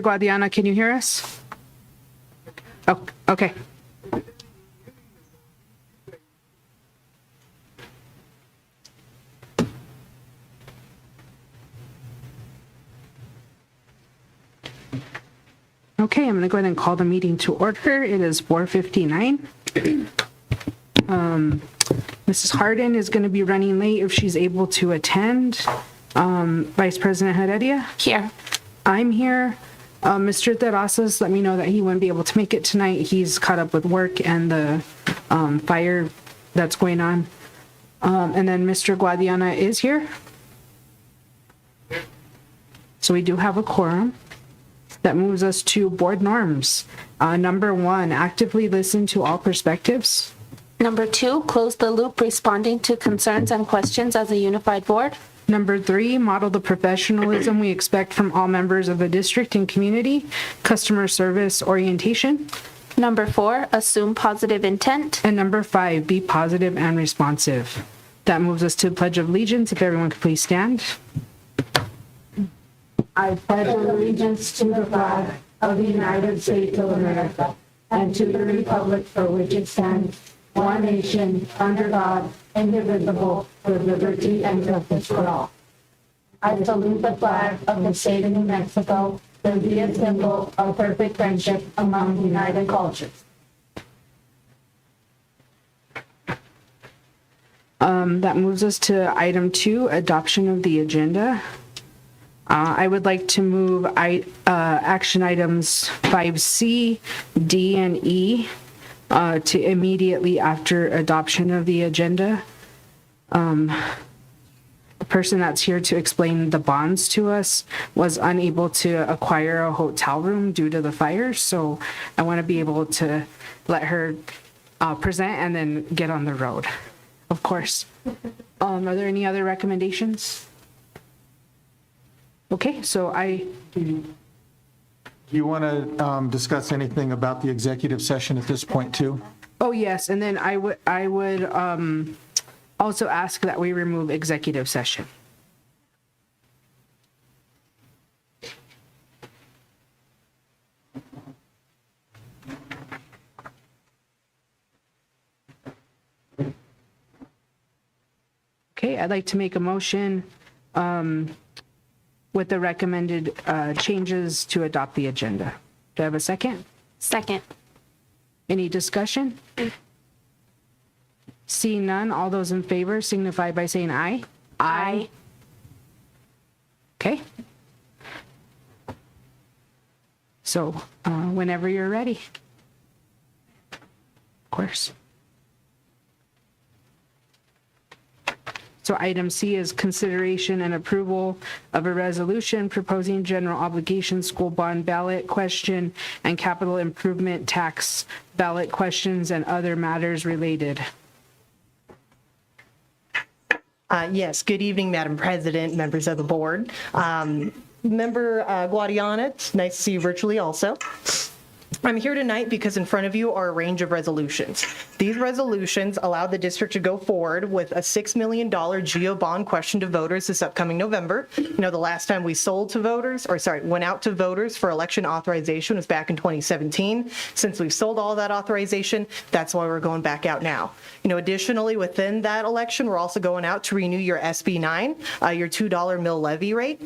Guadiana, can you hear us? Oh, okay. Okay, I'm going to go ahead and call the meeting to order. It is 4:59. Mrs. Harden is going to be running late if she's able to attend. Vice President Heredia? Here. I'm here. Mr. Terrazas let me know that he wouldn't be able to make it tonight. He's caught up with work and the fire that's going on. And then Mr. Guadiana is here. So we do have a quorum. That moves us to board norms. Number 1, actively listen to all perspectives. Number 2, close the loop responding to concerns and questions as a unified board. Number 3, model the professionalism we expect from all members of the district and community. Customer service orientation. Number 4, assume positive intent. And number 5, be positive and responsive. That moves us to Pledge of Allegiance. If everyone could please stand. I pledge allegiance to the flag of the United States of America and to the republic for which it stands, one nation, under God, indivisible, with liberty and justice for all. I salute the flag of the state of New Mexico, to be a symbol of perfect friendship among united cultures. That moves us to item 2, adoption of the agenda. I would like to move action items 5C, D, and E to immediately after adoption of the agenda. The person that's here to explain the bonds to us was unable to acquire a hotel room due to the fire, so I want to be able to let her present and then get on the road, of course. Are there any other recommendations? Okay, so do you want to discuss anything about the executive session at this point too? Oh, yes, and then I would also ask that we remove executive session. Okay, I'd like to make a motion with the recommended changes to adopt the agenda. Do I have a second? Second. Any discussion? Seeing none, all those in favor signify by saying aye. Aye. Okay. So whenever you're ready. Of course. So item C is consideration and approval of a resolution proposing general obligation school bond ballot question and capital improvement tax ballot questions and other matters related. Yes, good evening, Madam President, members of the board. Member Guadiana, it's nice to see you virtually also. I'm here tonight because in front of you are a range of resolutions. These resolutions allow the district to go forward with a $6 million GEO bond question to voters this upcoming November. You know, the last time we went out to voters for election authorization was back in 2017. Since we've sold all that authorization, that's why we're going back out now. You know, additionally, within that election, we're also going out to renew your SB 9, your $2 mill levy rate.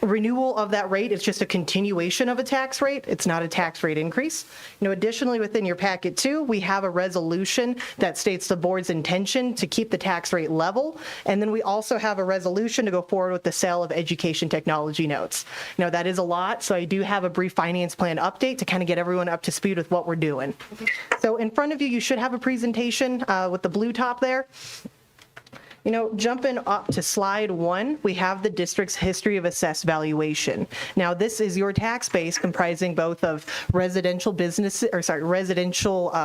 Renewal of that rate is just a continuation of a tax rate. It's not a tax rate increase. You know, additionally, within your packet too, we have a resolution that states the board's intention to keep the tax rate level. And then we also have a resolution to go forward with the sale of education technology notes. You know, that is a lot. So I do have a brief finance plan update to kind of get everyone up to speed with what we're doing. So in front of you, you should have a presentation with the blue top there. You know, jumping up to slide 1, we have the district's history of assessed valuation. Now, this is your tax base comprising both of residential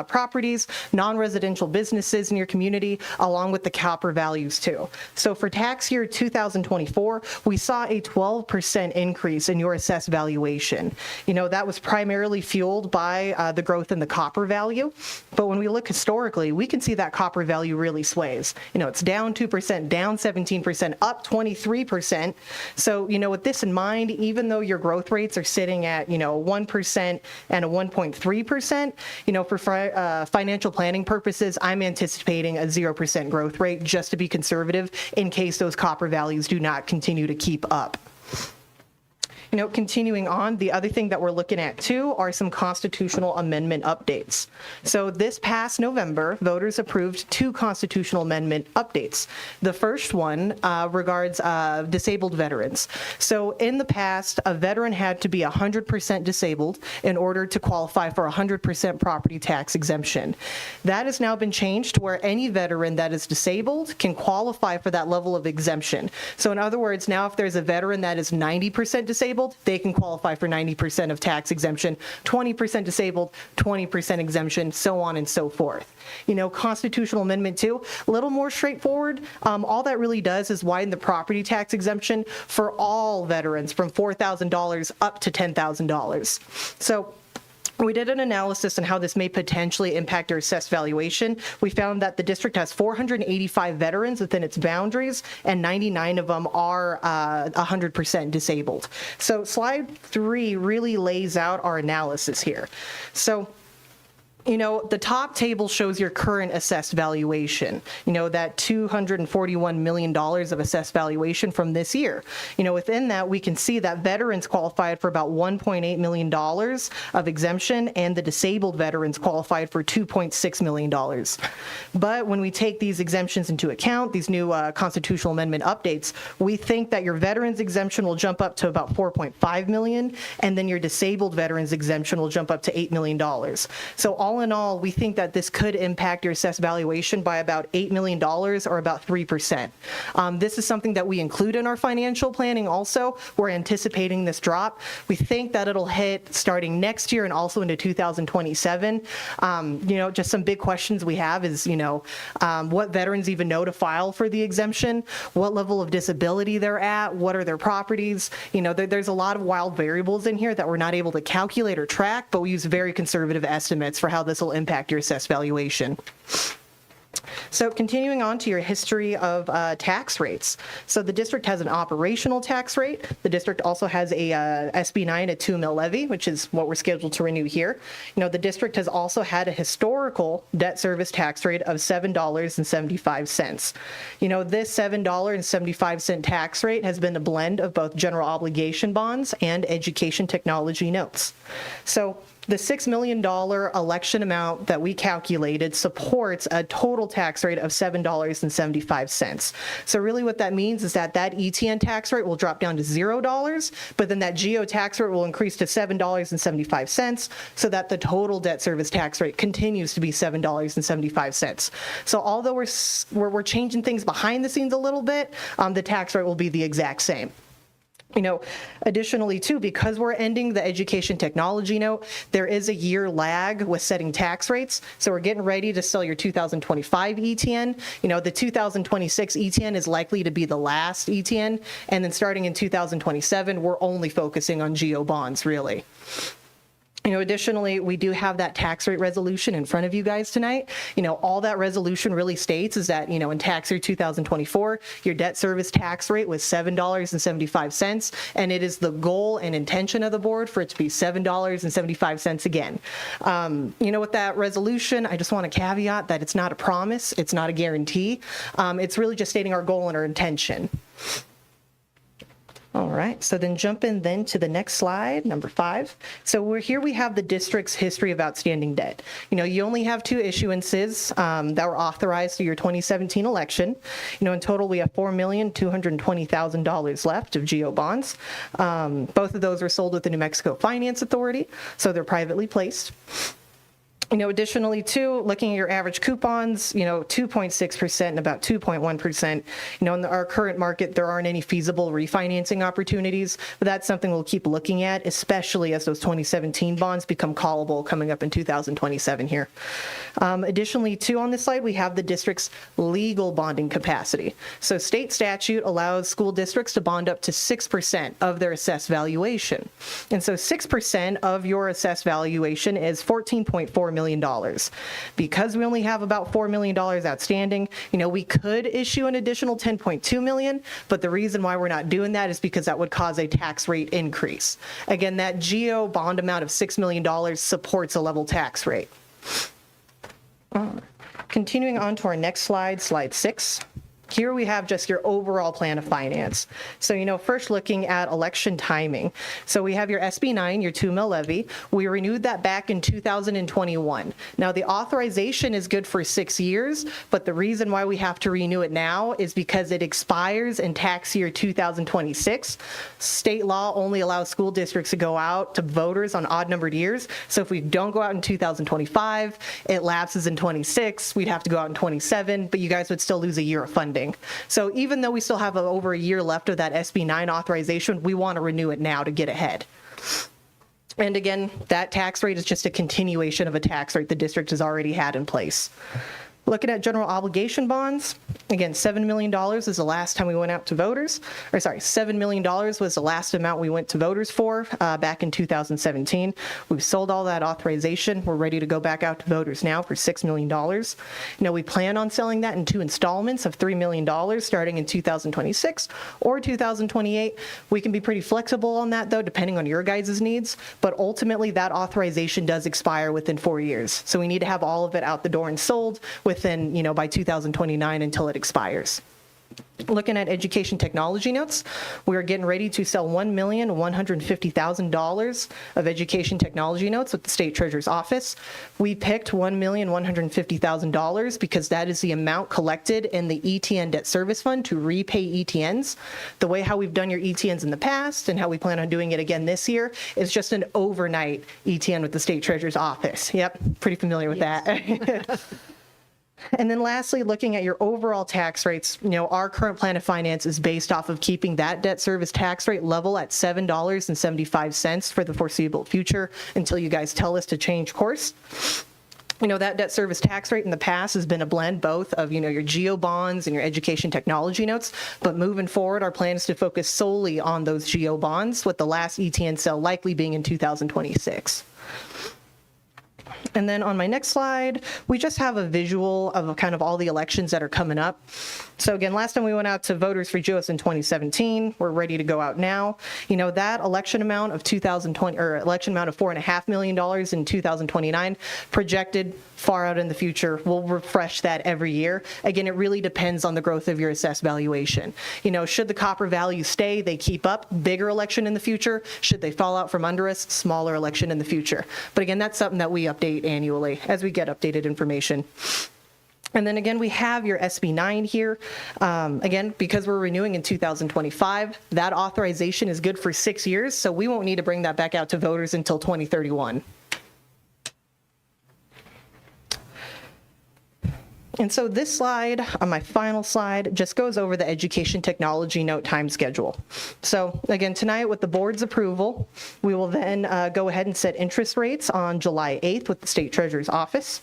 properties, non-residential businesses in your community, along with the copper values too. So for tax year 2024, we saw a 12% increase in your assessed valuation. You know, that was primarily fueled by the growth in the copper value. But when we look historically, we can see that copper value really sways. You know, it's down 2%, 22%, down 17%, up 23%. So, with this in mind, even though your growth rates are sitting at, 1% and a 1.3%, for financial planning purposes, I'm anticipating a 0% growth rate just to be conservative in case those copper values do not continue to keep up. Continuing on, the other thing that we're looking at too are some constitutional amendment updates. So this past November, voters approved 2 constitutional amendment updates. The first one regards disabled veterans. So in the past, a veteran had to be 100% disabled in order to qualify for 100% property tax exemption. That has now been changed to where any veteran that is disabled can qualify for that level of exemption. So in other words, now if there's a veteran that is 90% disabled, they can qualify for 90% of tax exemption, 20% disabled, 20% exemption, so on and so forth. Constitutional Amendment 2, a little more straightforward. All that really does is widen the property tax exemption for all veterans from $4,000 up to $10,000. So we did an analysis on how this may potentially impact our assessed valuation. We found that the district has 485 veterans within its boundaries, and 99 of them are 100% disabled. So slide 3 really lays out our analysis here. So the top table shows your current assessed valuation, that $241 million of assessed valuation from this year. Within that, we can see that veterans qualified for about $1.8 million of exemption, and the disabled veterans qualified for $2.6 million. But when we take these exemptions into account, these new constitutional amendment updates, we think that your veterans exemption will jump up to about $4.5 million, and then your disabled veterans exemption will jump up to $8 million. So all in all, we think that this could impact your assessed valuation by about $8 million, or about 3%. This is something that we include in our financial planning also. We're anticipating this drop. We think that it'll hit starting next year and also into 2027. Just some big questions we have is, what veterans even know to file for the exemption, what level of disability they're at, what are their properties. There's a lot of wild variables in here that we're not able to calculate or track, but we use very conservative estimates for how this will impact your assessed valuation. So continuing on to your history of tax rates. So the district has an operational tax rate. The district also has a SB 9, a 2 mil levy, which is what we're scheduled to renew here. The district has also had a historical debt service tax rate of $7.75. This $7.75 tax rate has been a blend of both general obligation bonds and education technology notes. So the $6 million election amount that we calculated supports a total tax rate of $7.75. So really what that means is that ETN tax rate will drop down to $0, but then that GO tax rate will increase to $7.75, so that the total debt service tax rate continues to be $7.75. So although we're changing things behind the scenes a little bit, the tax rate will be the exact same. Additionally too, because we're ending the education technology note, there is a year lag with setting tax rates. So we're getting ready to sell your 2025 ETN. The 2026 ETN is likely to be the last ETN. And then starting in 2027, we're only focusing on GO bonds, really. Additionally, we do have that tax rate resolution in front of you guys tonight. All that resolution really states is that, in tax year 2024, your debt service tax rate was $7.75, and it is the goal and intention of the board for it to be $7.75 again. With that resolution, I just want to caveat that it's not a promise, it's not a guarantee. It's really just stating our goal and our intention. All right, so then jump in then to the next slide, number 5. So we have the district's history of outstanding debt. You only have 2 issuances that were authorized through your 2017 election. In total, we have $4,220,000 left of GO bonds. Both of those were sold with the New Mexico Finance Authority, so they're privately placed. Additionally, too, looking at your average coupons, 2.6% and about 2.1%. In our current market, there aren't any feasible refinancing opportunities, but that's something we'll keep looking at, especially as those 2017 bonds become callable coming up in 2027 here. Additionally, too, on this slide, we have the district's legal bonding capacity. So state statute allows school districts to bond up to 6% of their assessed valuation. And so 6% of your assessed valuation is $14.4 million. million. Because we only have about $4 million outstanding, we could issue an additional 10.2 million, but the reason why we're not doing that is because that would cause a tax rate increase. Again, that GO bond amount of $6 million supports a level tax rate. Continuing on to our next slide, slide 6. Here we have just your overall plan of finance. So, first looking at election timing. So we have your SB 9, your 2 mil levy. We renewed that back in 2021. Now the authorization is good for 6 years, but the reason why we have to renew it now is because it expires in tax year 2026. State law only allows school districts to go out to voters on odd numbered years. So if we don't go out in 2025, it lapses in 26. We'd have to go out in 27, but you guys would still lose a year of funding. So even though we still have over a year left of that SB 9 authorization, we want to renew it now to get ahead. And again, that tax rate is just a continuation of a tax rate the district has already had in place. Looking at general obligation bonds, again, $7 million is the last time we went out to voters, or sorry, $7 million was the last amount we went to voters for back in 2017. We've sold all that authorization. We're ready to go back out to voters now for $6 million. We plan on selling that in 2 installments of $3 million starting in 2026 or 2028. We can be pretty flexible on that though, depending on your guys' needs, but ultimately that authorization does expire within 4 years. So we need to have all of it out the door and sold within, by 2029 until it expires. Looking at education technology notes, we are getting ready to sell $1,150,000 of education technology notes with the state treasurer's office. We picked $1,150,000 because that is the amount collected in the ETN debt service fund to repay ETNs. The way how we've done your ETNs in the past and how we plan on doing it again this year is just an overnight ETN with the state treasurer's office. Yep, pretty familiar with that. And then lastly, looking at your overall tax rates, our current plan of finance is based off of keeping that debt service tax rate level at $7.75 for the foreseeable future until you guys tell us to change course. That debt service tax rate in the past has been a blend both of, your GO bonds and your education technology notes. But moving forward, our plan is to focus solely on those GO bonds, with the last ETN sale likely being in 2026. And then on my next slide, we just have a visual of kind of all the elections that are coming up. So again, last time we went out to voters for GOS in 2017, we're ready to go out now. That election amount of $4.5 million in 2029 projected far out in the future. We'll refresh that every year. Again, it really depends on the growth of your assessed valuation. Should the copper value stay, they keep up, bigger election in the future. Should they fall out from under us, smaller election in the future. But again, that's something that we update annually as we get updated information. And then again, we have your SB 9 here. Again, because we're renewing in 2025, that authorization is good for 6 years, so we won't need to bring that back out to voters until 2031. And so this slide, on my final slide, just goes over the education technology note time schedule. So again, tonight with the board's approval, we will then go ahead and set interest rates on July 8th with the state treasurer's office.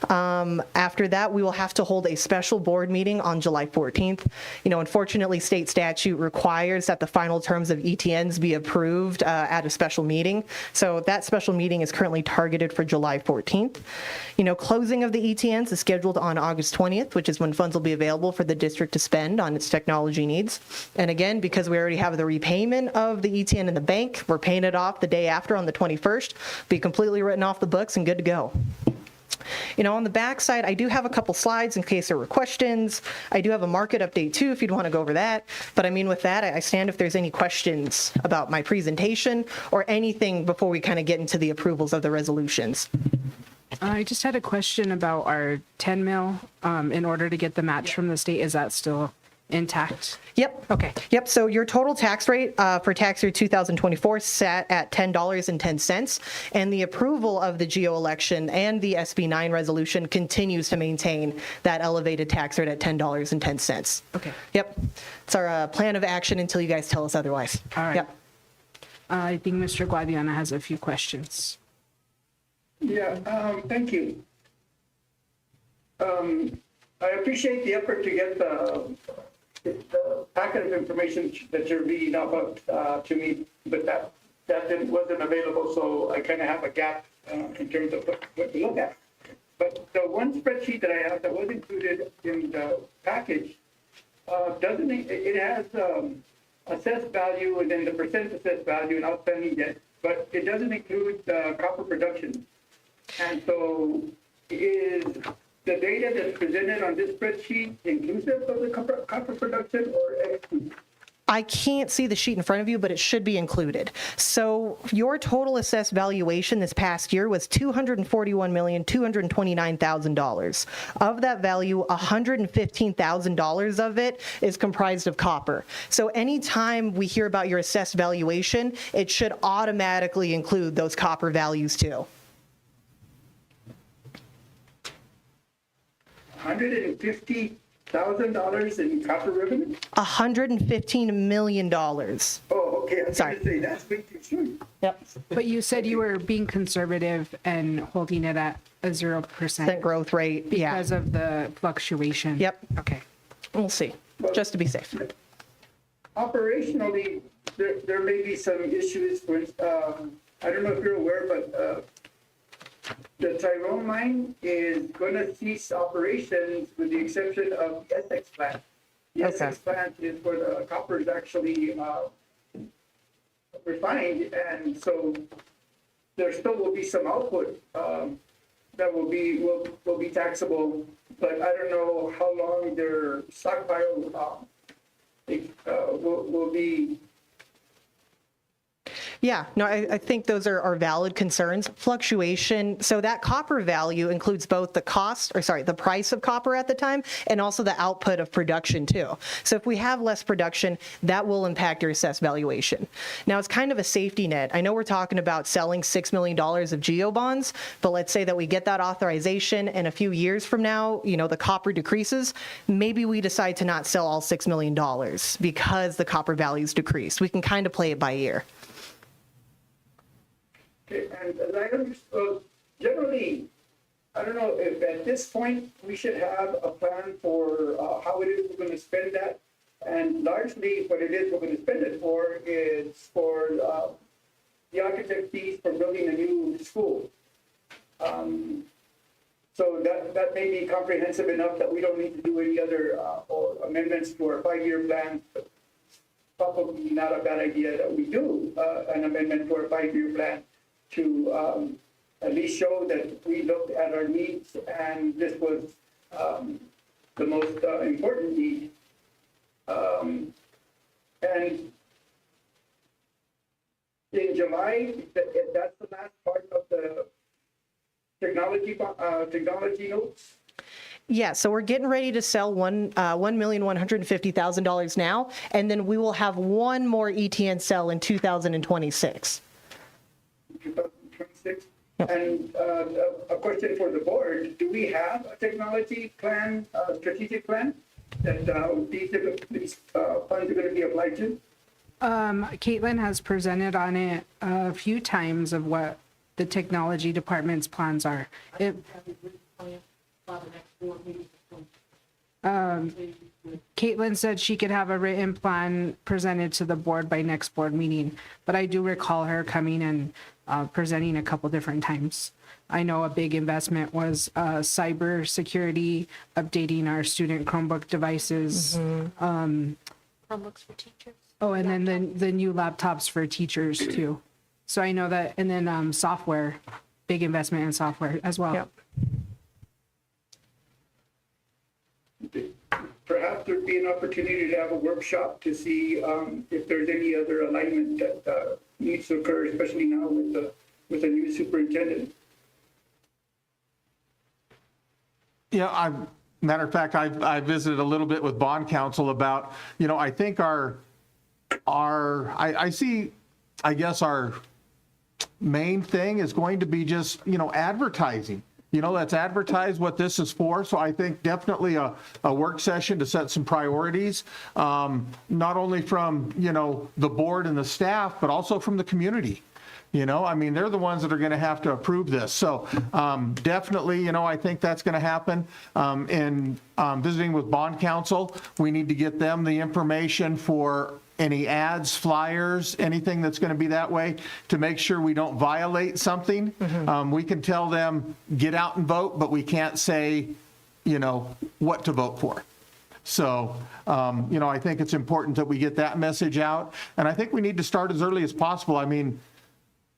After that, we will have to hold a special board meeting on July 14th. Unfortunately, state statute requires that the final terms of ETNs be approved at a special meeting. So that special meeting is currently targeted for July 14th. Closing of the ETNs is scheduled on August 20th, which is when funds will be available for the district to spend on its technology needs. And again, because we already have the repayment of the ETN in the bank, we're paying it off the day after on the 21st, be completely written off the books and good to go. On the back side, I do have a couple slides in case there were questions. I do have a market update too, if you'd want to go over that. But with that, I stand if there's any questions about my presentation or anything before we kind of get into the approvals of the resolutions. I just had a question about our 10 mil. In order to get the match from the state, is that still intact? Yep. Okay. Yep. So your total tax rate for tax year 2024 sat at $10.10, and the approval of the GO election and the SB 9 resolution continues to maintain that elevated tax rate at $10.10. Okay. Yep. It's our plan of action until you guys tell us otherwise. All right. Yep. I think Mr. Guadiana has a few questions. Yeah, thank you. I appreciate the effort to get the packet of information that you're reading out to me, but that wasn't available, so I kind of have a gap in terms of what to look at. But the one spreadsheet that I have that was included in the package, doesn't it has assessed value and then the percent assessed value and outstanding debt, but it doesn't include copper production. And so is the data that's presented on this spreadsheet inclusive of the copper production or exclusive? I can't see the sheet in front of you, but it should be included. So your total assessed valuation this past year was $241,229,000. Of that value, $115,000 of it is comprised of copper. So anytime we hear about your assessed valuation, it should automatically include those copper values too. $150,000 in copper revenue? $115 million. Oh, okay. I was Sorry. going to say, that's big too soon. Yep. But you said you were being conservative and holding it at a 0% That growth rate, yeah. because of the fluctuation. Yep. Okay. We'll see, just to be safe. Operationally, there may be some issues with, I don't know if you're aware, but the Tyrone mine is going to cease operations with the exception of the Essex plant. The Okay. Essex plant is where the copper is actually refined, and so there still will be some output that will be taxable, but I don't know how long their stockpile will be. Yeah, no, I think those are valid concerns. Fluctuation, so that copper value includes both the the price of copper at the time and also the output of production too. So if we have less production, that will impact your assessed valuation. Now it's kind of a safety net. I know we're talking about selling $6 million of GEO bonds, but let's say that we get that authorization and a few years from now, the copper decreases. Maybe we decide to not sell all $6 million because the copper values decrease. We can kind of play it by ear. Okay, and as I understood, generally, I don't know if at this point we should have a plan for how it is we're going to spend that. And largely what it is we're going to spend it for is for the architect fees for building a new school. So that may be comprehensive enough that we don't need to do any other or amendments to our 5-year plan. Probably not a bad idea that we do an amendment to our 5-year plan to at least show that we looked at our needs and this was the most important need. And in July, that's the last part of the technology notes. Yeah, so we're getting ready to sell $1,150,000 now, and then we will have one more ETN sell in 2026. 2026. And a question for the board, do we have a technology plan, strategic plan that these funds are going to be applied to? Caitlin has presented on it a few times of what the technology department's plans are. Caitlin said she could have a written plan presented to the board by next board meeting, but I do recall her coming and presenting a couple different times. I know a big investment was cyber security, updating our student Chromebook devices. Chromebooks for teachers. Oh, and then the new laptops for teachers too. So I know that, and then software, big investment in software as well. Yep. Perhaps there'd be an opportunity to have a workshop to see if there's any other alignment that needs to occur, especially now with the new superintendent. Yeah, matter of fact, I visited a little bit with bond counsel about, I think I see, I guess our main thing is going to be just, advertising. Let's advertise what this is for. So I think definitely a work session to set some priorities, not only from, the board and the staff, but also from the community. They're the ones that are going to have to approve this. So definitely, I think that's going to happen. And visiting with bond counsel, we need to get them the information for any ads, flyers, anything that's going to be that way, to make sure we don't violate something. We can tell them, get out and vote, but we can't say, what to vote for. So, I think it's important that we get that message out. And I think we need to start as early as possible. I mean,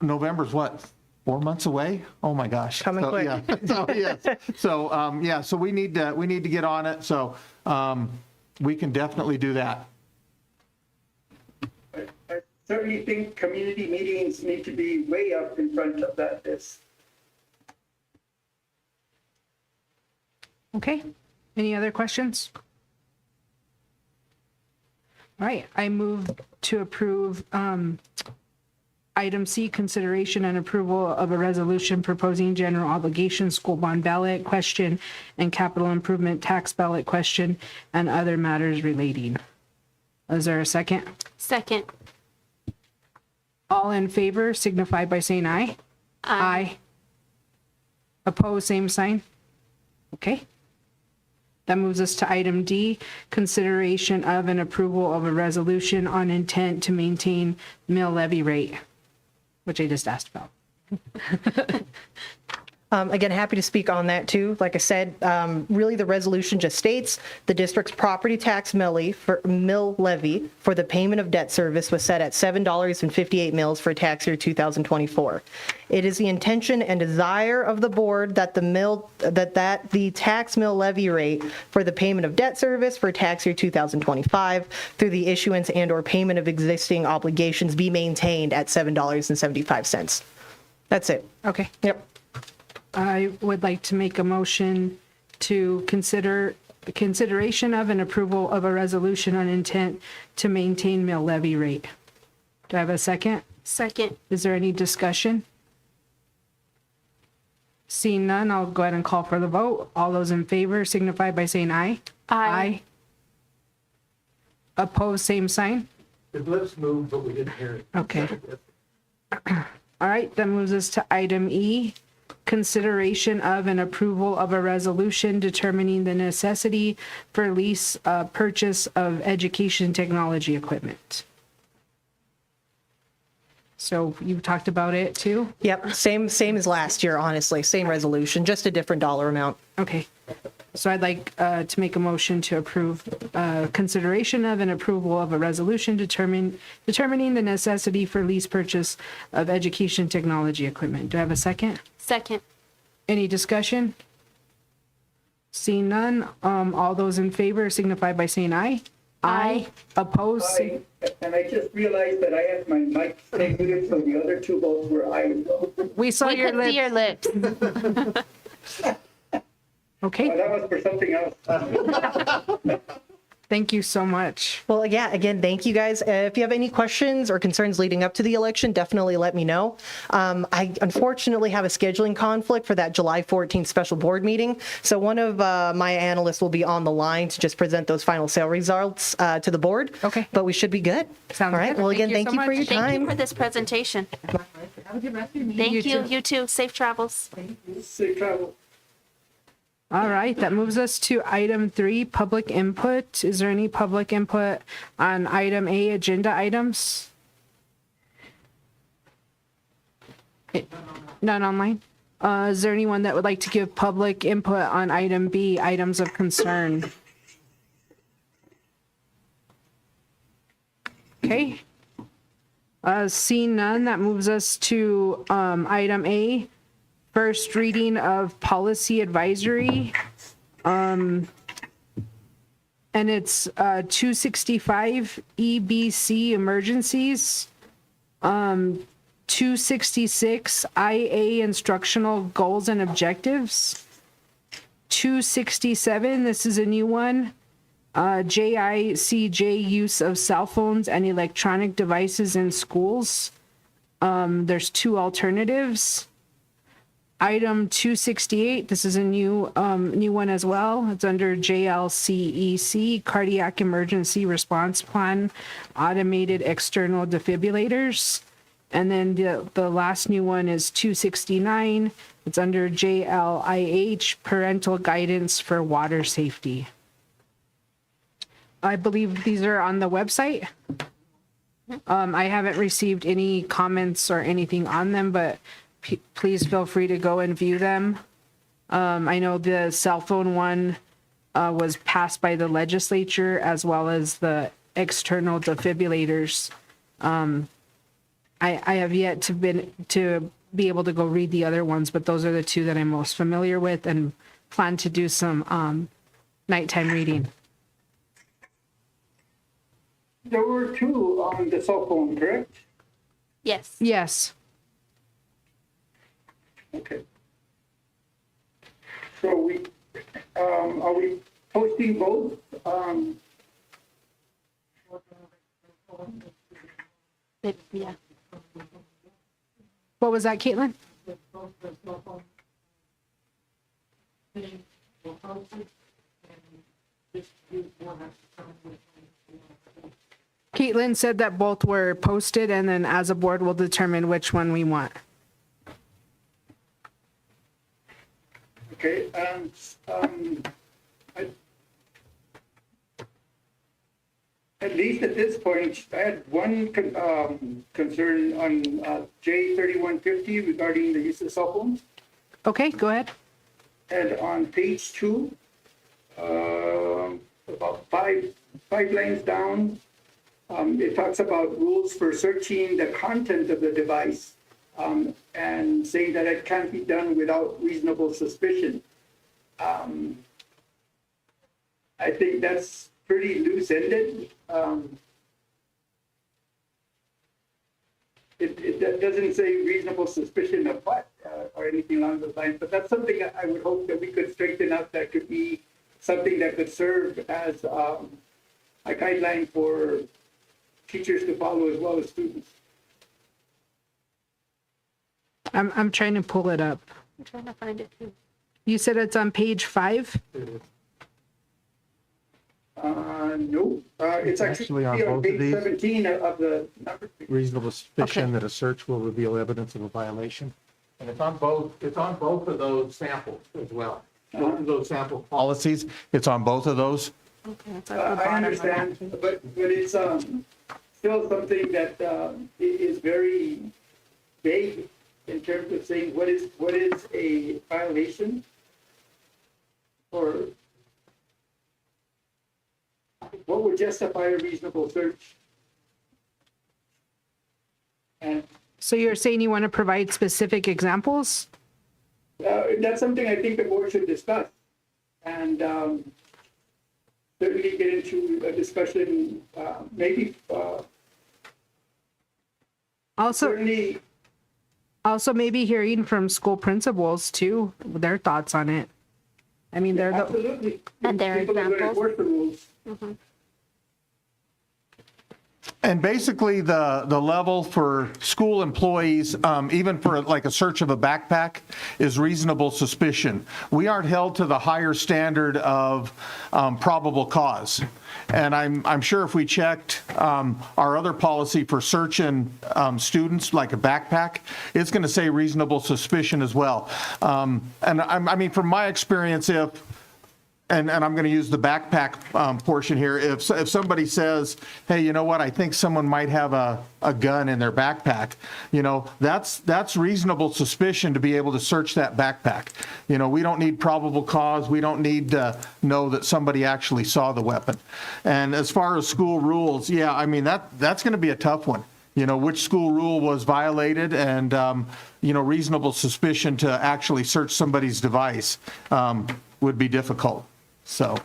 November's what? 4 months away? Oh my gosh. Coming quick. Yeah. So we need to get on it. So we can definitely do that. I certainly think community meetings need to be way up in front of that list. Okay, any other questions? All right, I move to approve item C, consideration and approval of a resolution proposing general obligation school bond ballot question and capital improvement tax ballot question and other matters relating. Is there a second? Second. All in favor signify by saying aye. Aye. Opposed, same sign. Okay. That moves us to item D, consideration of and approval of a resolution on intent to maintain mill levy rate, which I just asked about. Again, happy to speak on that too. Like I said, really the resolution just states the district's property tax mill levy for the payment of debt service was set at $7.58 for tax year 2024. It is the intention and desire of the board that the tax mill levy rate for the payment of debt service for tax year 2025 through the issuance and or payment of existing obligations be maintained at $7.75. That's it. Okay. Yep. I would like to make a motion to consideration of and approval of a resolution on intent to maintain mill levy rate. Do I have a second? Second. Is there any discussion? Seeing none, I'll go ahead and call for the vote. All those in favor signify by saying aye. Aye. Opposed, same sign. His lips moved, but we didn't hear it. Okay. All right, that moves us to item E, consideration of and approval of a resolution determining the necessity for lease purchase of education technology equipment. So you talked about it too? Yep. Same as last year, honestly. Same resolution, just a different dollar amount. Okay. So I'd like to make a motion to approve consideration of and approval of a resolution determining the necessity for lease purchase of education technology equipment. Do I have a second? Second. Any discussion? Seeing none, all those in favor signify by saying aye. Aye. Opposed? And I just realized that I have my mic stay muted, so the other two votes were aye as well. We saw We your could see your lips. lips. Okay, That was for something else. thank you so much. Well, yeah, again, thank you guys. If you have any questions or concerns leading up to the election, definitely let me know. I unfortunately have a scheduling conflict for that July 14th special board meeting. So one of my analysts will be on the line to just present those final sale results to the board. Okay. But we should be good. Sounds All right. good. Well, Thank again, you thank so you for much. your Thank time. you for this presentation. Thank you. You too. Safe travels. Safe travel. All right, that moves us to item 3, public input. Is there any public input on item A, agenda items? None online? Is there anyone that would like to give public input on item B, items of concern? Okay. Seeing none, that moves us to item A, first reading of policy advisory. And it's 265 EBC emergencies, 266 IA instructional goals and objectives, 267, this is a new one, JICJ use of cell phones and electronic devices in schools. There's 2 alternatives. Item 268, this is a new one as well. It's under JLCEC, Cardiac Emergency Response Plan, Automated External Defibrillators. And then the last new one is 269. It's under JLIH, Parental Guidance for Water Safety. I believe these are on the website. I haven't received any comments or anything on them, but please feel free to go and view them. I know the cell phone one was passed by the legislature, as well as the external defibrillators. I have yet to be able to go read the other ones, but those are the two that I'm most familiar with and plan to do some nighttime reading. There were two on the cell phone, correct? Yes. Yes. Okay. So are we posting both? Yeah. What was that, Caitlin? Caitlin said that both were posted, and then as a board, we'll determine which one we want. Okay, at least at this point, I had one concern on J3150 regarding the use of cell phones. Okay, go ahead. And on page 2, about five lines down, it talks about rules for searching the content of the device, and saying that it can't be done without reasonable suspicion. I think that's pretty loose-ended. It doesn't say reasonable suspicion of what or anything along those lines, but that's something I would hope that we could straighten up. That could be something that could serve as a guideline for teachers to follow as well as students. I'm trying to pull it up. I'm trying to find it too. You said it's on page 5? No, it's actually on on both of page these. 17 of the number. Reasonable suspicion Okay. that a search will reveal evidence of a violation. And it's on both of those samples as well. Both of those sample policies, it's on both of those. Okay, it's at the bottom I of understand, that. but it's still something that is very vague in terms of saying what is a violation, or what would justify a reasonable search. And So you're saying you want to provide specific examples? that's something I think the board should discuss, and certainly get into a discussion, maybe Also, certainly. maybe hearing from school principals too, their thoughts on it. I mean, they're the, Absolutely. And their People are gonna examples. enforce the rules. And basically, the level for school employees, even for like a search of a backpack, is reasonable suspicion. We aren't held to the higher standard of probable cause. And I'm sure if we checked our other policy for searching students, like a backpack, it's going to say reasonable suspicion as well. And I mean, from my experience, and I'm going to use the backpack portion here. If somebody says, hey, you know what, I think someone might have a gun in their backpack, you know, that's reasonable suspicion to be able to search that backpack. You know, we don't need probable cause. We don't need to know that somebody actually saw the weapon. And as far as school rules, yeah, I mean, that's going to be a tough one. You know, which school rule was violated, and, you know, reasonable suspicion to actually search somebody's device would be difficult. So,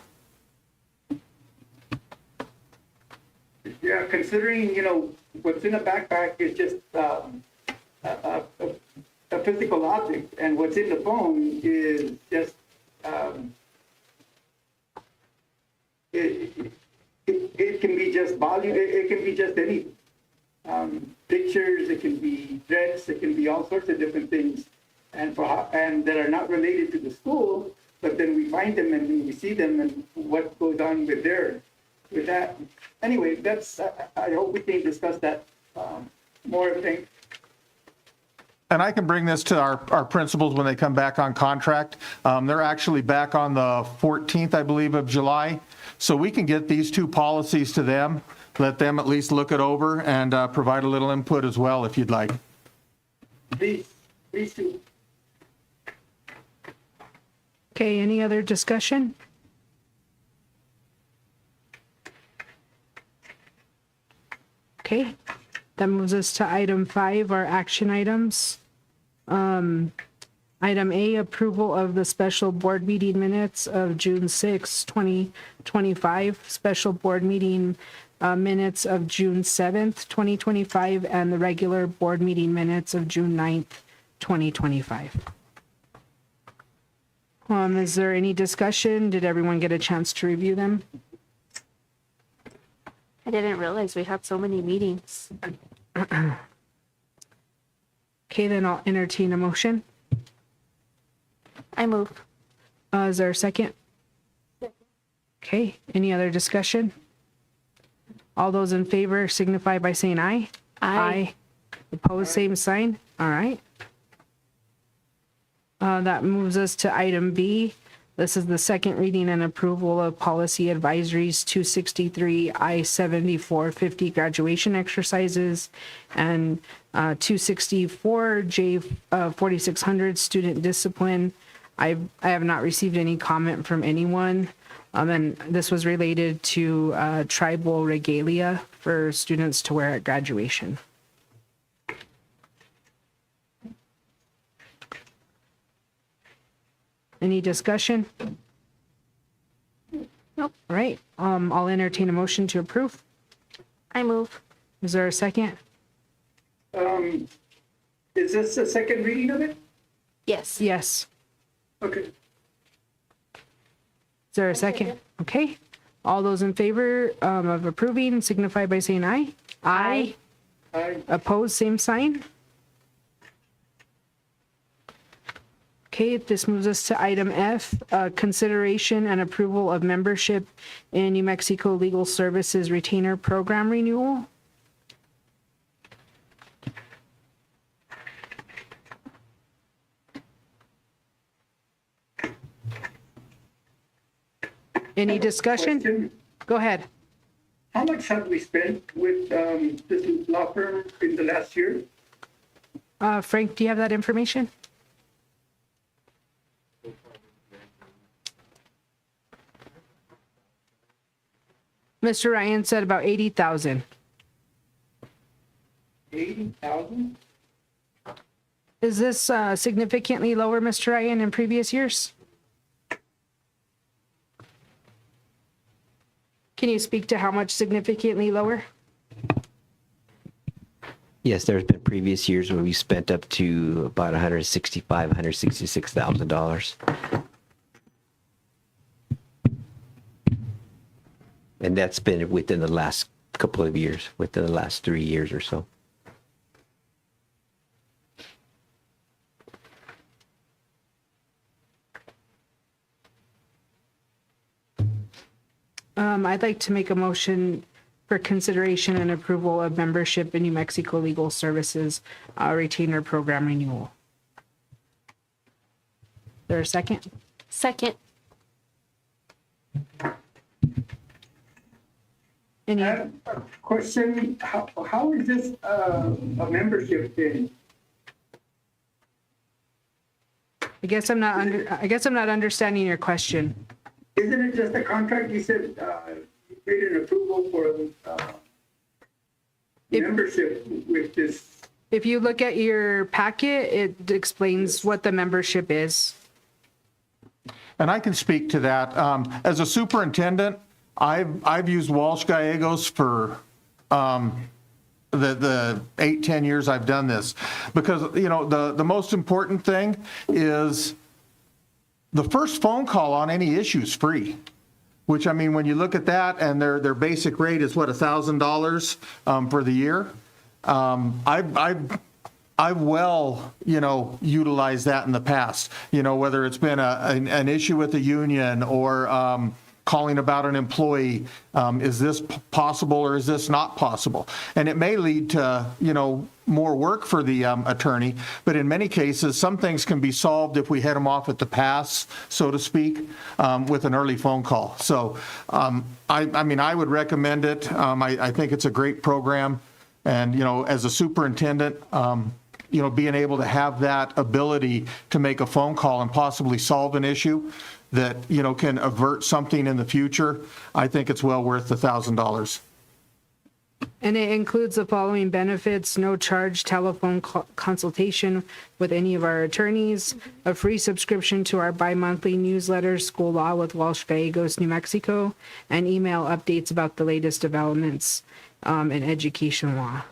Yeah, considering, you know, what's in a backpack is just a physical object, and what's in the phone is just, it can be just volume, it can be just anything. Pictures, it can be threats, it can be all sorts of different things, and that are not related to the school, but then we find them and we see them and what goes on with that. Anyway, I hope we can discuss that more, I think. and I can bring this to our principals when they come back on contract. They're actually back on the 14th, I believe, of July. So we can get these two policies to them let them at least look it over and provide a little input as well if you'd like. Please do. Okay, any other discussion? Okay, that moves us to item 5, our action items. Item A, approval of the special board meeting minutes of June 6, 2025, special board meeting minutes of June 7th, 2025, and the regular board meeting minutes of June 9th, 2025. Is there any discussion? Did everyone get a chance to review them? I didn't realize we had so many meetings. Okay, then I'll entertain a motion. I move. Is there a second? Okay, any other discussion? All those in favor signify by saying aye. Aye. Opposed, same sign. All right. That moves us to item B. This is the second reading and approval of policy advisories 263 I-7450 graduation exercises and 264 J4600 student discipline. I have not received any comment from anyone. And this was related to tribal regalia for students to wear at graduation. Any discussion? Nope. All right, I'll entertain a motion to approve. I move. Is there a second? Is this the second reading of it? Yes. Yes. Okay. Is there a second? Okay. All those in favor of approving signify by saying aye. Aye. Aye. Opposed, same sign. Okay, this moves us to item F, consideration and approval of membership in New Mexico Legal Services Retainer Program renewal. Any discussion? Question, Go ahead. how much have we spent with this law firm in the last year? Frank, do you have that information? Mr. Ryan said about 80,000. 80,000? Is this significantly lower, Mr. Ryan, in previous years? Can you speak to how much significantly lower? Yes, there's been previous years where we spent up to about $166,000. And that's been within the last couple of years, within the last 3 years or so. I'd like to make a motion for consideration and approval of membership in New Mexico Legal Services Retainer Program renewal. Is there a second? Second. Any? I have a question, how is this a membership thing? I guess I'm not understanding your question. Isn't it just a contract? You said you made an approval for membership with this. If you look at your packet, it explains what the membership is. And I can speak to that. As a superintendent, I've used Walsh Gallegos for the 8-10 years I've done this, because the most important thing is the first phone call on any issue is free. Which, I mean, when you look at that, and their basic rate is what, $1,000 for the year. I've well, utilized that in the past. Whether it's been an issue with the union or calling about an employee. Is this possible or is this not possible? And it may lead to, more work for the attorney, but in many cases, some things can be solved if we head them off at the pass, so to speak, with an early phone call. So, I would recommend it. I think it's a great program. And, as a superintendent, being able to have that ability to make a phone call and possibly solve an issue that, can avert something in the future, I think it's well worth the $1,000. And it includes the following benefits: no charge telephone consultation with any of our attorneys, a free subscription to our bi-monthly newsletter, School Law with Walsh Gallegos, New Mexico, and email updates about the latest developments in education law.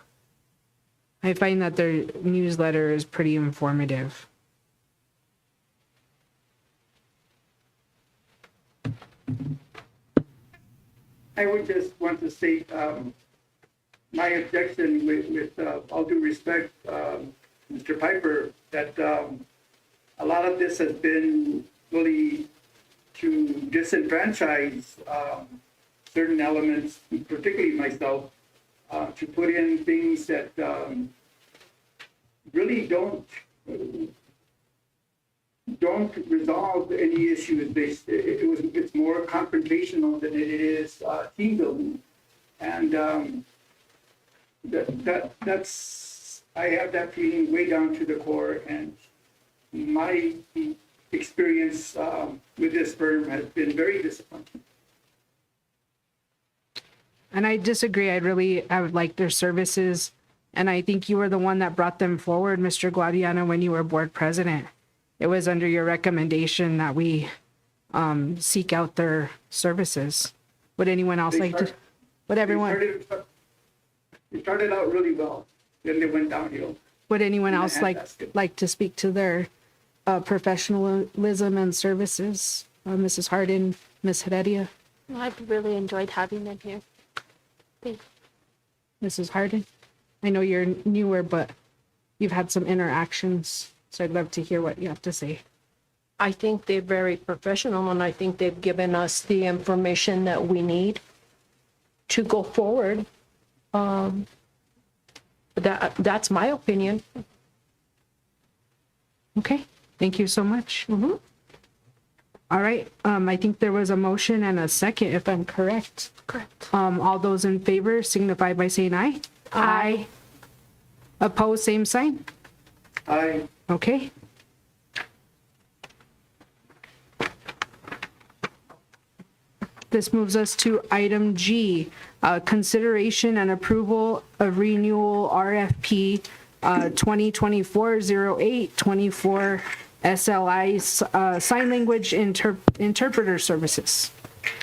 I find that their newsletter is pretty informative. I would just want to state my objection with all due respect, Mr. Piper, that a lot of this has been really to disenfranchise certain elements, particularly myself, to put in things that really don't resolve any issues. It's more confrontational than it is team building, and that's I have that feeling way down to the core. And my experience with this firm has been very disappointing. And I disagree. I would like their services. And I think you were the one that brought them forward, Mr. Guadiana, when you were board president. It was under your recommendation that we seek out their services. Would anyone else like to? Would everyone? It started out really well, then they went downhill. Would anyone else like to speak to their professionalism and services? Mrs. Hardin, Ms. Heredia? I've really enjoyed having them here. Thanks. Mrs. Hardin? I know you're newer, but you've had some interactions, so I'd love to hear what you have to say. I think they're very professional, and I think they've given us the information that we need to go forward. That's my opinion. Okay, thank you so much. All right, I think there was a motion and a second, if I'm correct. Correct. All those in favor signify by saying aye. Aye. Opposed, same sign. Aye. Okay. This moves us to item G, consideration and approval of renewal RFP 2024-08-24 SLI sign language interpreter services.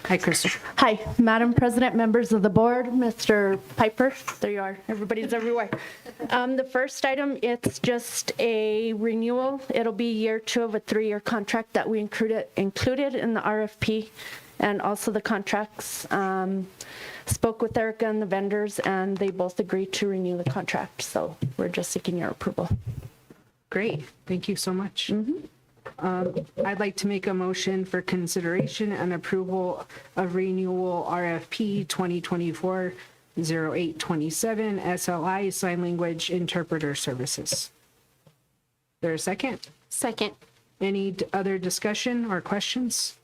Hi, Crystal. Hi, Madam President, members of the board, Mr. Piper. There you are. Everybody's everywhere. The first item, it's just a renewal. It'll be year 2 of a 3-year contract that we included in the RFP, and also the contracts. Spoke with Erica and the vendors, and they both agreed to renew the contract. So we're just seeking your approval. Great. Thank you so much. I'd like to make a motion for consideration and approval of renewal RFP 2024-08-27 SLI sign language interpreter services. There a second? Second. Any other discussion or questions?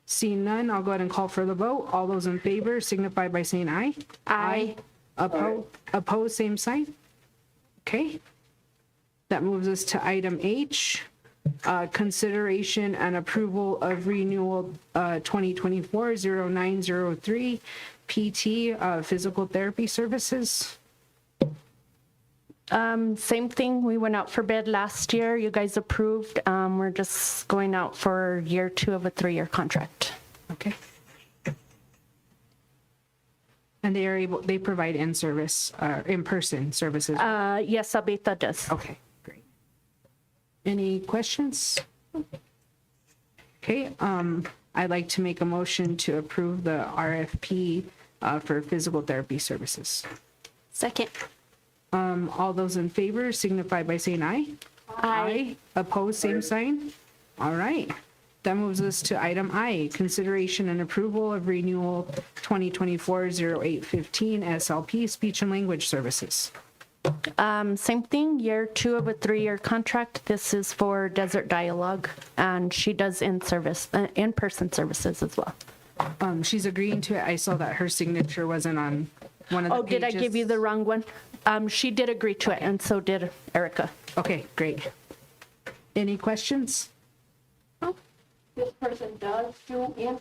Seeing none, I'll go ahead and call for the vote. All those in favor signify by saying aye. Aye. Opposed, same sign. Okay. That moves us to item H, consideration and approval of renewal 2024-09-03 PT physical therapy services. Same thing. We went out for bid last year. You guys approved. We're just going out for year 2 of a 3-year contract. Okay. And they provide in-person services. Yes, Abita does. Okay, great. Any questions? Okay, I'd like to make a motion to approve the RFP for physical therapy services. Second. All those in favor signify by saying aye. Aye. Opposed, same sign. All right. That moves us to item I, consideration and approval of renewal 2024-0815 SLP Speech and Language Services. Same thing, year 2 of a 3-year contract. This is for Desert Dialogue, and she does in-person services as well. She's agreeing to it. I saw that her signature wasn't on one of the Oh, pages. did I give you the wrong one? She did agree to it, and so did Erica. Okay, great. Any questions? This person does do in.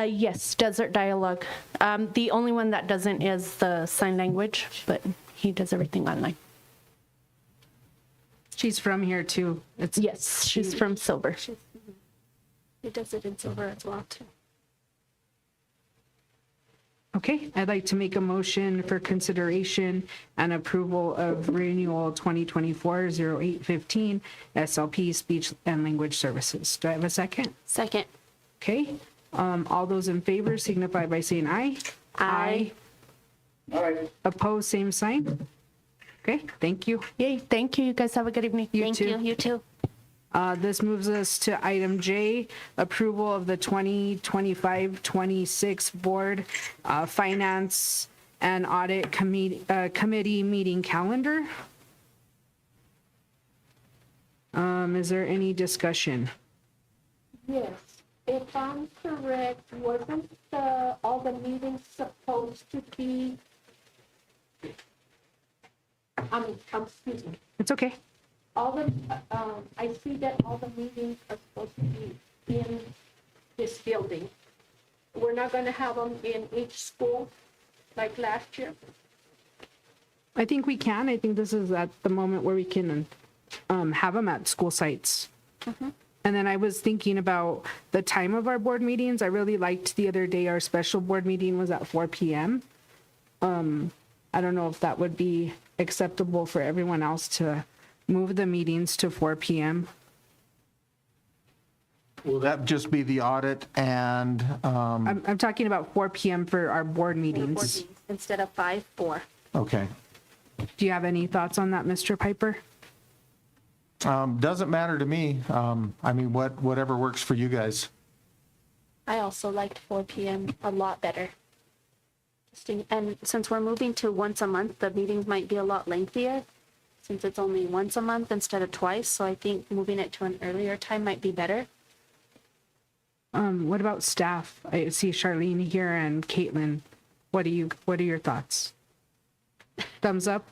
Yes, Desert Dialogue. The only one that doesn't is the sign language, but he does everything online. She's from here too. It's Yes, she's from Silver. He does it in silver as well, too. okay. I'd like to make a motion for consideration and approval of renewal 2024-0815 SLP Speech and Language Services. Do I have a second? Second. Okay. All those in favor signify by saying aye. Aye. All right. Opposed, same sign. Okay, thank you. Yay, thank you. You guys have a good evening. Thank you. You too. This moves us to item J, approval of the 2025-26 Board Finance and Audit Committee meeting calendar. Is there any discussion? Yes, if I'm correct, wasn't all the meetings supposed to be, excuse me, It's okay. all the, I see that all the meetings are supposed to be in this building. We're not gonna have them in each school like last year? I think we can. I think this is at the moment where we can have them at school sites. And then I was thinking about the time of our board meetings. I really liked the other day, our special board meeting was at 4 p.m. I don't know if that would be acceptable for everyone else to move the meetings to 4 p.m. Will that just be the audit and, I'm talking about 4 p.m. for our board meetings. Instead of 5, 4. okay. Do you have any thoughts on that, Mr. Piper? Doesn't matter to me. I mean, whatever works for you guys. I also liked 4 p.m. a lot better. And since we're moving to once a month, the meetings might be a lot lengthier since it's only once a month instead of twice. So I think moving it to an earlier time might be better. What about staff? I see Charlene here and Caitlin. What are your thoughts? Thumbs up?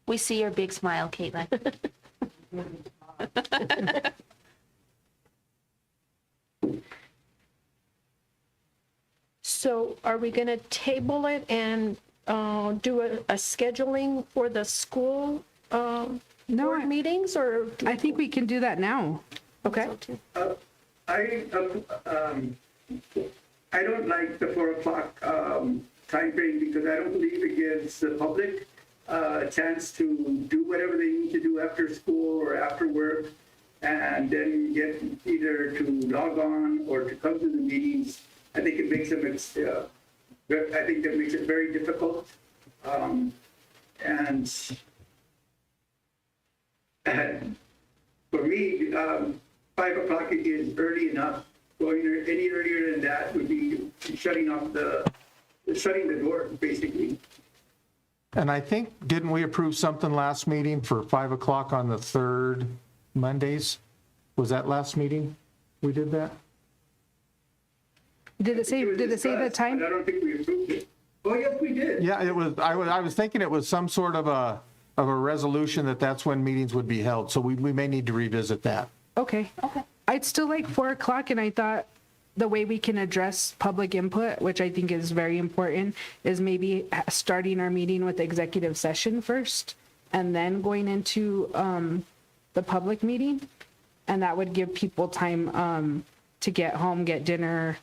We see your big smile, Caitlin. So are we gonna table it and do a scheduling for the school board meetings, or? I think we can do that now. Okay. I don't like the 4 o'clock time frame because I don't believe it gives the public a chance to do whatever they need to do after school or after work, and then get either to log on or to come to the meetings. I think it makes them, I think that makes it very difficult. And for me, 5 o'clock is early enough. Going any earlier than that would be shutting the door, basically. And I think, didn't we approve something last meeting for 5 o'clock on the third Mondays? Was that last meeting? We did that? Did it say the time? But I don't think we approved it. Oh, yes, we did. Yeah, it was, I was thinking it was some sort of a resolution that's when meetings would be held. So we may need to revisit that. Okay. I'd still like 4 o'clock, and I thought the way we can address public input, which I think is very important, is maybe starting our meeting with executive session first, and then going into the public meeting. And that would give people time to get home, get dinner,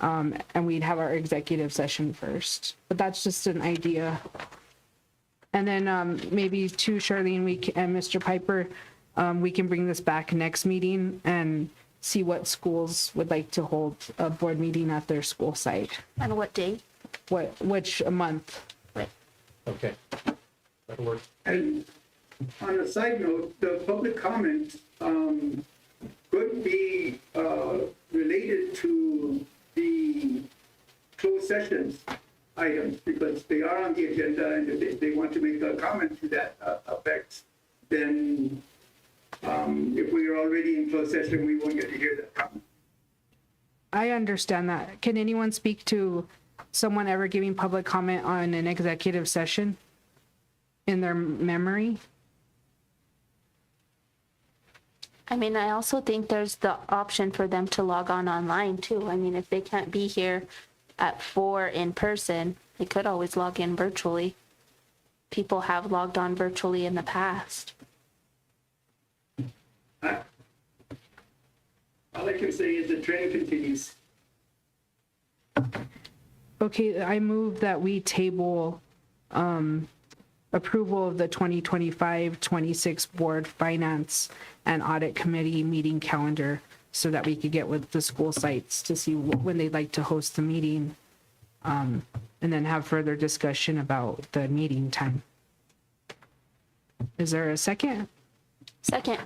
and we'd have our executive session first. But that's just an idea. And then maybe to Charlene and Mr. Piper, we can bring this back next meeting and see what schools would like to hold a board meeting at their school site. And what day? Which month? Okay. That'll work. And on a side note, the public comment could be related to the closed sessions items because they are on the agenda, and if they want to make a comment to that effect, then if we are already in closed session, we won't get to hear that comment. I understand that. Can anyone speak to someone ever giving public comment on an executive session in their memory? I mean, I also think there's the option for them to log on online too. I mean, if they can't be here at 4 in person, they could always log in virtually. People have logged on virtually in the past. All I can say is the trend continues. Okay, I move that we table approval of the 2025-26 Board Finance and Audit Committee meeting calendar so that we could get with the school sites to see when they'd like to host the meeting, and then have further discussion about the meeting time. Is there a second? Second.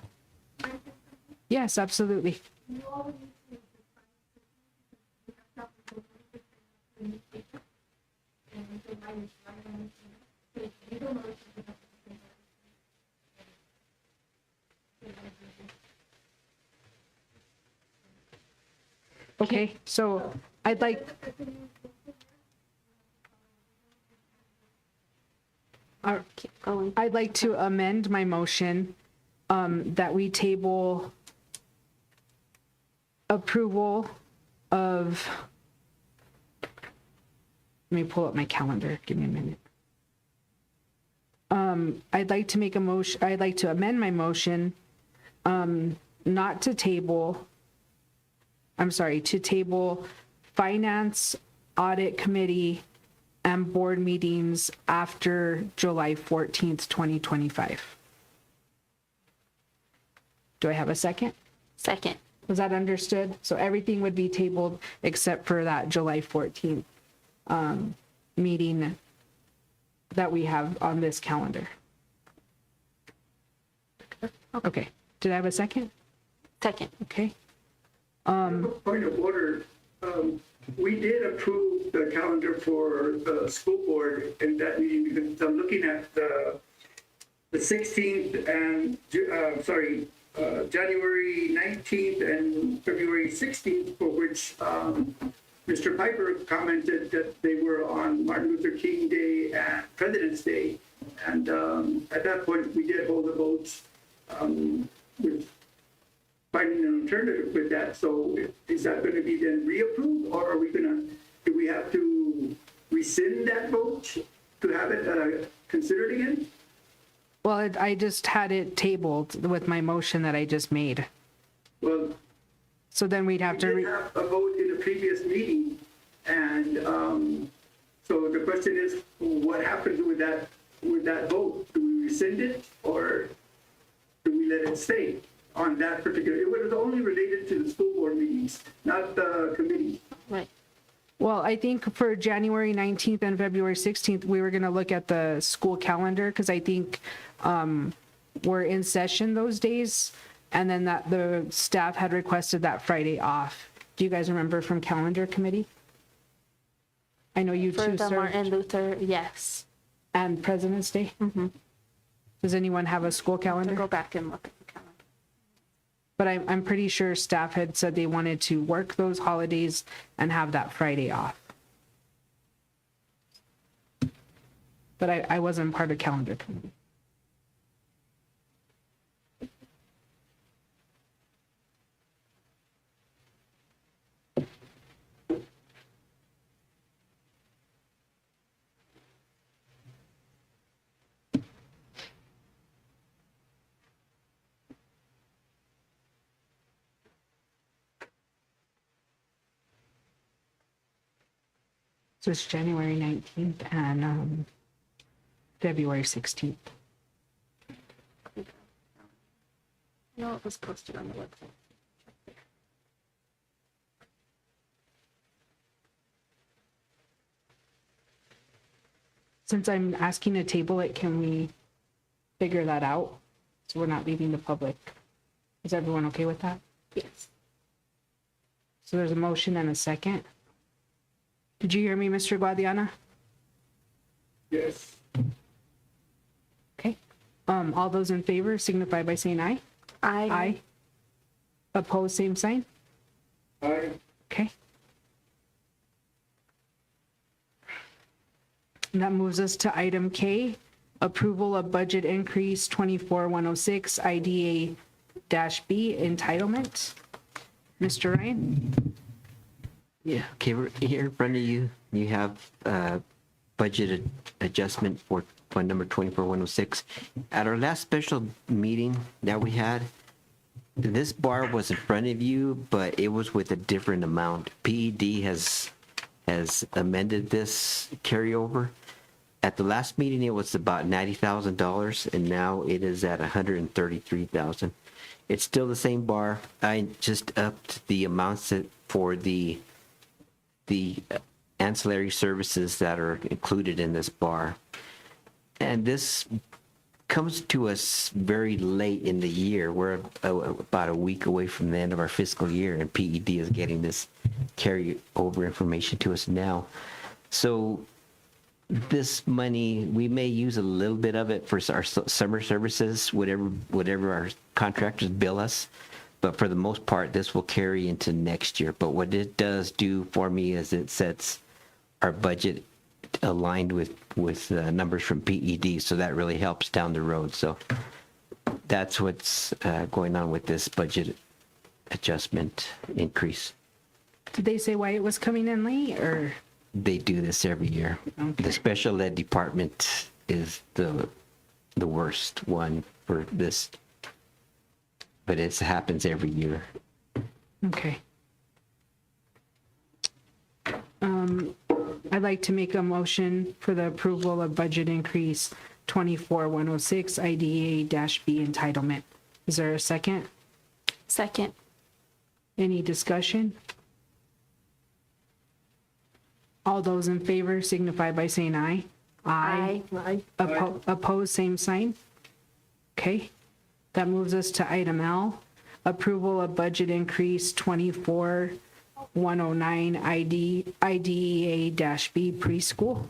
Yes, absolutely. Okay, so I'd like. Keep going. I'd like to amend my motion that we table approval of, let me pull up my calendar, give me a minute. I'd like to make a motion, I'd like to amend my motion not to table, I'm sorry, to table Finance, Audit Committee, and board meetings after July 14th, 2025. Do I have a second? Second. Was that understood? So everything would be tabled except for that July 14th meeting that we have on this calendar. Okay. Did I have a second? Second. Okay. Point of order, we did approve the calendar for the school board in that meeting because I'm looking at the 16th and, January 19th and February 16th, for which Mr. Piper commented that they were on Martin Luther King Day and President's Day. And at that point, we did hold the votes with finding an alternative with that. So is that going to be then reapproved, or are we going to, do we have to rescind that vote to have it considered again? Well, I just had it tabled with my motion that I just made. Well, So then we'd have we to, did have a vote in the previous meeting, and so the question is, what happens with that vote? Do we rescind it, or do we let it stay on that particular? It was only related to the school board meetings, not the committee. Right. well, I think for January 19th and February 16th, we were going to look at the school calendar because I think we're in session those days. And then that the staff had requested that Friday off. Do you guys remember from calendar committee? I know you For two the served. Martin Luther, yes. And President's Day? Mm-hmm. Does anyone have a school I'll calendar? go back and look at the calendar. But I'm pretty sure staff had said they wanted to work those holidays and have that Friday off. But I wasn't part of calendar committee. So it's January 19th and February 16th. No, it was posted on the website. Since I'm asking to table it, can we figure that out? So we're not leaving the public. Is everyone okay with that? Yes. So there's a motion and a second. Did you hear me, Mr. Guadiana? Yes. Okay. All those in favor signify by saying aye. Aye. Opposed, same sign. Aye. Okay. And that moves us to item K, approval of budget increase 24106 IDA-B entitlement. Mr. Ryan? Yeah, okay, here in front of you, you have budget adjustment for fund number 24106. At our last special meeting that we had, this bar was in front of you, but it was with a different amount. PED has amended this carryover. At the last meeting, it was about $90,000, and now it is at $133,000. It's still the same bar. I just upped the amounts for the ancillary services that are included in this bar. And this comes to us very late in the year. We're about a week away from the end of our fiscal year, and PED is getting this carryover information to us now. So this money, we may use a little bit of it for our summer services, whatever our contractors bill us. But for the most part, this will carry into next year. But what it does do for me is it sets our budget aligned with numbers from PED, so that really helps down the road. So that's what's going on with this budget adjustment increase. Did they say why it was coming in late, or? They do this every year. Okay. The special ed department is the worst one for this, but it happens every year. Okay. I'd like to make a motion for the approval of budget increase 24106 IDA-B entitlement. Is there a second? Second. Any discussion? All those in favor signify by saying aye. Aye. Opposed, same sign. Okay. That moves us to item L, approval of budget increase 24109 IDEA-B preschool.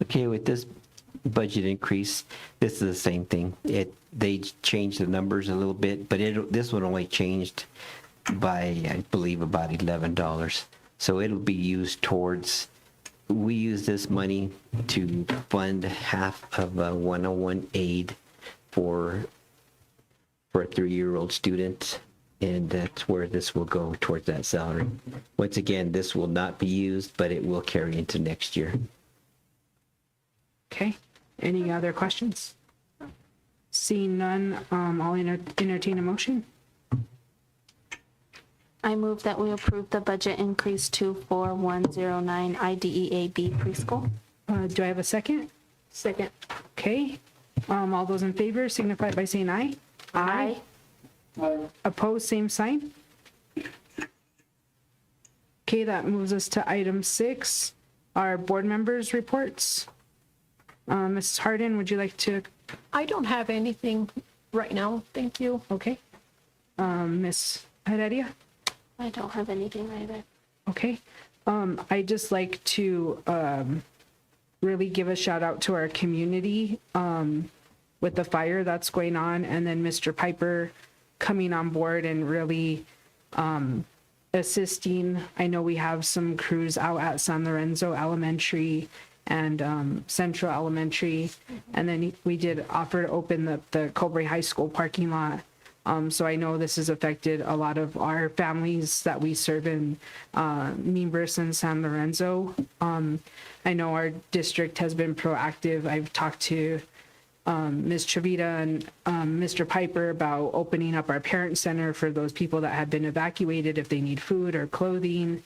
Okay, with this budget increase, this is the same thing. They changed the numbers a little bit, but this one only changed by, I believe, about $11. So it'll be used towards, we use this money to fund half of a 101 aid for a 3-year-old student, and that's where this will go, towards that salary. Once again, this will not be used, but it will carry into next year. Okay. Any other questions? Seeing none, I'll entertain a motion. I move that we approve the budget increase 24109 IDEA-B preschool. Do I have a second? Second. Okay. All those in favor signify by saying aye. Aye. Opposed, same sign. Okay, that moves us to item 6, our board members' reports. Mrs. Harden, would you like to? I don't have anything right now. Thank you. Okay. Ms. Heredia? I don't have anything either. Okay. I'd just like to really give a shout out to our community with the fire that's going on, and then Mr. Piper coming on board and really assisting. I know we have some crews out at San Lorenzo Elementary and Central Elementary, and then we did offer to open the Cobre High School parking lot. So I know this has affected a lot of our families that we serve in Mimbres and San Lorenzo. I know our district has been proactive. I've talked to Ms. Chavita and Mr. Piper about opening up our parent center for those people that have been evacuated if they need food or clothing.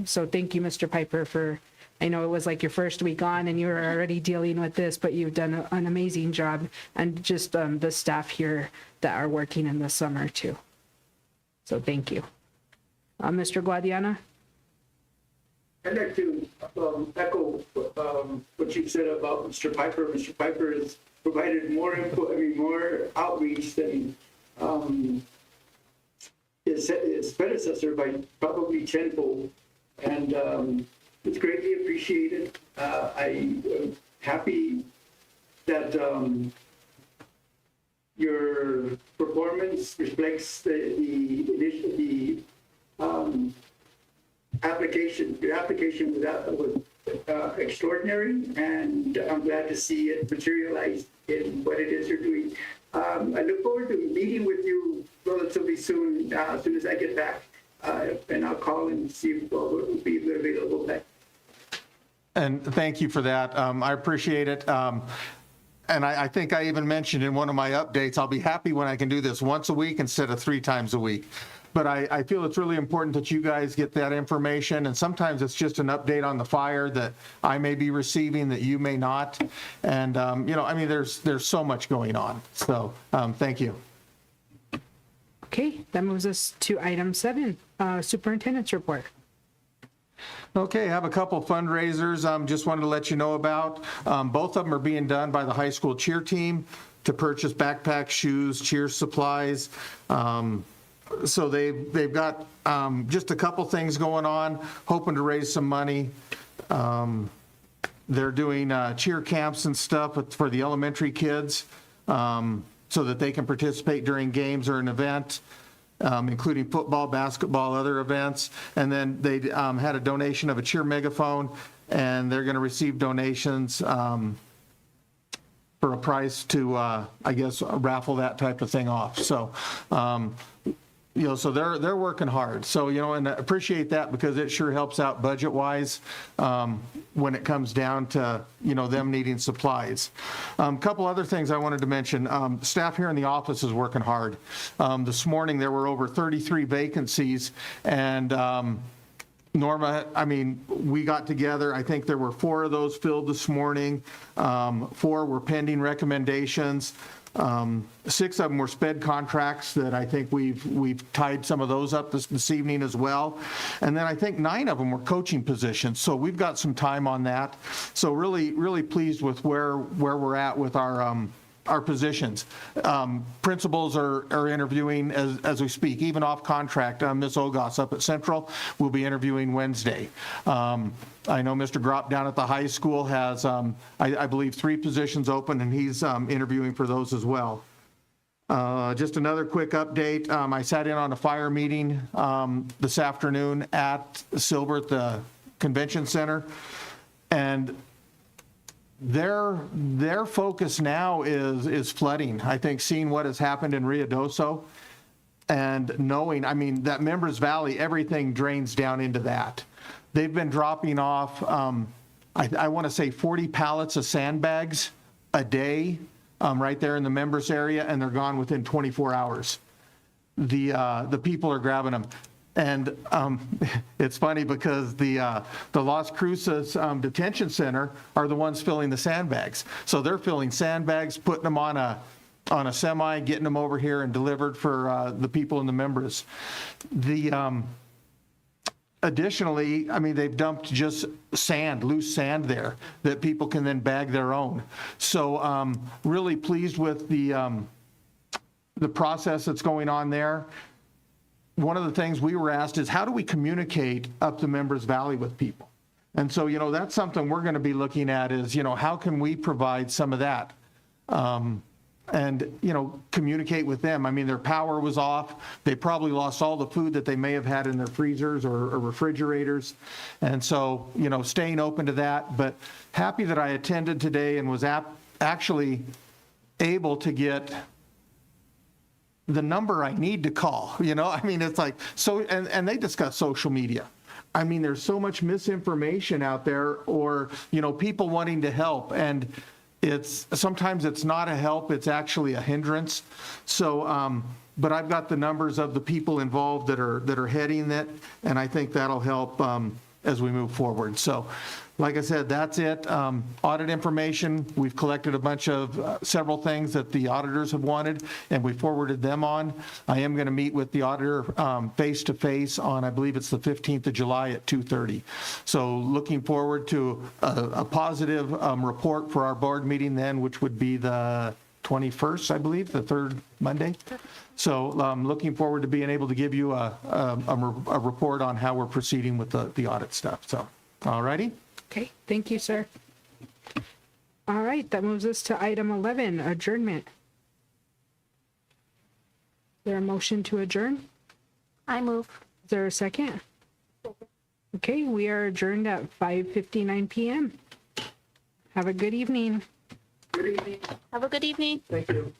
So thank you, Mr. Piper, for, I know it was like your first week on and you were already dealing with this, but you've done an amazing job, and just the staff here that are working in the summer too. So thank you. Mr. Guadiana? I'd like to echo what you said about Mr. Piper. Mr. Piper has provided more input, more outreach than his predecessor by probably tenfold, and it's greatly appreciated. I'm happy that your performance reflects the application. Your application was extraordinary, and I'm glad to see it materialize in what it is you're doing. I look forward to meeting with you relatively soon, as soon as I get back, and I'll call and see if we'll be available then. And thank you for that. I appreciate it. And I think I even mentioned in one of my updates, I'll be happy when I can do this once a week instead of 3 times a week. But I feel it's really important that you guys get that information, and sometimes it's just an update on the fire that I may be receiving that you may not. And, there's so much going on. So thank you. Okay, that moves us to item 7, superintendent's report. Okay, I have a couple fundraisers just wanted to let you know about. Both of them are being done by the high school cheer team to purchase backpacks, shoes, cheer supplies. So they've got just a couple things going on, hoping to raise some money. They're doing cheer camps and stuff for the elementary kids so that they can participate during games or an event, including football, basketball, other events. And then they had a donation of a cheer megaphone, and they're going to receive donations for a price to, raffle that type of thing off. So, so they're working hard. So, and I appreciate that because it sure helps out budget-wise when it comes down to, them needing supplies. A couple other things I wanted to mention. Staff here in the office is working hard. This morning there were over 33 vacancies, and Norma, we got together. I think there were 4 of those filled this morning. 4 were pending recommendations. 6 of them were sped contracts that I think we've tied some of those up this evening as well. And then I think 9 of them were coaching positions. So we've got some time on that. So really, really pleased with where we're at with our positions. Principals are interviewing as we speak, even off contract. Ms. Ogos up at Central will be interviewing Wednesday. I know Mr. Gropp down at the high school has, I believe, 3 positions open, and he's interviewing for those as well. Just another quick update. I sat in on a fire meeting this afternoon at Silver at the convention center, and their focus now is flooding. I think seeing what has happened in Ruidoso and knowing, that Members Valley, everything drains down into that. They've been dropping off, I want to say 40 pallets of sandbags a day right there in the members area, and they're gone within 24 hours. The people are grabbing them. And it's funny because the Las Cruces detention center are the ones filling the sandbags. So they're filling sandbags, putting them on a semi, getting them over here and delivered for the people in the members. Additionally, they've dumped just sand, loose sand there that people can then bag their own. So really pleased with the process that's going on there. One of the things we were asked is, how do we communicate up the Members Valley with people? And so, that's something we're going to be looking at is, how can we provide some of that? And, communicate with them. Their power was off. They probably lost all the food that they may have had in their freezers or refrigerators. And so, staying open to that. But happy that I attended today and was actually able to get the number I need to call. It's like, so, and they discuss social media. There's so much misinformation out there, or, people wanting to help, and sometimes it's not a help, it's actually a hindrance. So, but I've got the numbers of the people involved that are heading it, and I think that'll help as we move forward. So like I said, that's it. Audit information, we've collected a bunch of, several things that the auditors have wanted, and we forwarded them on. I am going to meet with the auditor face-to-face on, I believe it's the 15th of July at 2:30. So looking forward to a positive report for our board meeting then, which would be the 21st, I believe, the third Monday. So looking forward to being able to give you a report on how we're proceeding with the audit stuff. So, all righty? Okay, thank you, sir. All right, that moves us to item 11, adjournment. Is there a motion to adjourn? I move. Is there a second? Okay, we are adjourned at 5:59 p.m. Have a good evening. Have a good evening. Thank you.